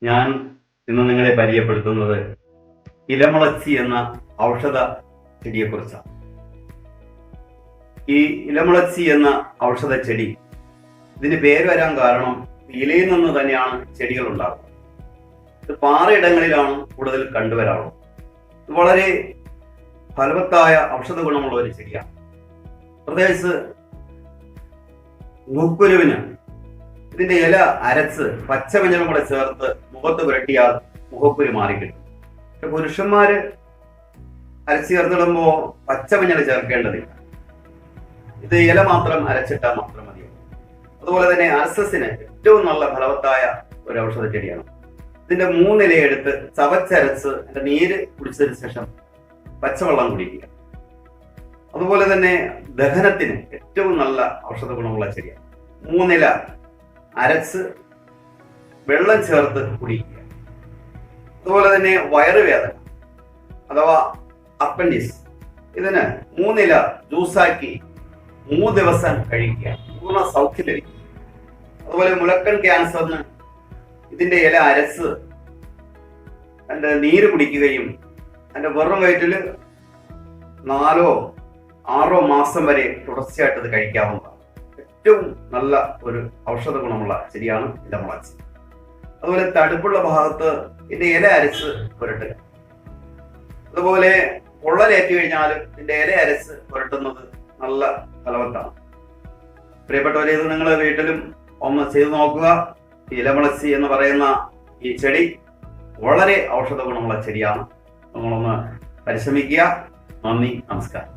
ഞാൻ ഇന്ന് നിങ്ങളെ പരിചയപ്പെടുത്തുന്നത് ഇലമുളച്ചി എന്ന ഔഷധ ചെടിയെക്കുറിച്ചാണ്. ഈ ഇലമുളച്ചി എന്ന ഔഷധ ചെടി, ഇതിന് പേര് വരാൻ കാരണം ഇലയിൽ നിന്ന് തന്നെയാണ് ചെടികൾ ഉണ്ടാകുന്നത്. ഇത് പാറയിടങ്ങളിലാണ് കൂടുതൽ കണ്ടുവരാറുള്ളത്. ഇത് വളരെ ഫലവത്തായ ഔഷധ ഗുണമുള്ള ഒരു ചെടിയാണ്. പ്രത്യേകിച്ച് മുഖക്കുരുവിന് ഇതിന്റെ ഇല അരച്ച് പച്ചമഞ്ഞളും കൂടെ ചേർത്ത് മുഖത്ത് പുരട്ടിയാൽ മുഖക്കുരു മാറിക്കിട്ടും. പക്ഷെ പുരുഷന്മാര് അരച്ച് ചേർത്തിടുമ്പോ പച്ചമഞ്ഞൾ ചേർക്കേണ്ടതില്ല. ഇത് ഇല മാത്രം അരച്ചിട്ടാൽ മാത്രം മതിയാവും. അതുപോലെ തന്നെ അർസസിന് ഏറ്റവും നല്ല ഫലവത്തായ ഒരു ഔഷധ ചെടിയാണ്. ഇതിന്റെ 3 ഇല എടുത്ത് ചവച്ചരച്ച് അതിന്റെ നീര് കുടിച്ചതിന് ശേഷം പച്ചവെള്ളം കുടിക്കുക. അതുപോലെ തന്നെ ദഹനത്തിന് ഏറ്റവും നല്ല ഔഷധ ഗുണമുള്ള ചെടിയാണ്. 3 ഇല അരച്ച് വെള്ളം ചേർത്ത് കുടിക്കുക. അതുപോലെ തന്നെ വയറുവേദന അഥവാ അപ്പൻഡിക്സ്, ഇതിന് 3 ഇല ജ്യൂസാക്കി 3 ദിവസം കഴിക്കുക, പൂർണ്ണ സൗഖ്യം ലഭിക്കും. അതുപോലെ മുലക്കൺ ക്യാൻസറിന് ഇതിന്റെ ഇല അരച്ച് അതിന്റെ നീര് കുടിക്കുകയും അതിന്റെ വെറും വയറ്റില് 4-6 മാസം വരെ തുടർച്ചയായിട്ട് ഇത് കഴിക്കാവുന്നതാണ്. ഏറ്റവും നല്ല ഒരു ഔഷധ ഗുണമുള്ള ചെടിയാണ് ഇലമുളച്ചി. അതുപോലെ തടുപ്പുള്ള ഭാഗത്ത് ഇതിന്റെ ഇല അരച്ച് പുരട്ടുക. അതുപോലെ പൊള്ളലേറ്റ് കഴിഞ്ഞാലും ഇതിന്റെ ഇല അരച്ച് പുരട്ടുന്നത് നല്ല ഫലവത്താണ്. പ്രിയപ്പെട്ടവരെ, ഇത് നിങ്ങൾ വീട്ടിലും ഒന്ന് ചെയ്തു നോക്കുക. ഇലമുളച്ചി എന്ന് പറയുന്ന ഈ ചെടി വളരെ ഔഷധ ഗുണമുള്ള ചെടിയാണ്. നിങ്ങളൊന്ന് പരിശ്രമിക്കുക. നന്ദി, നമസ്കാരം.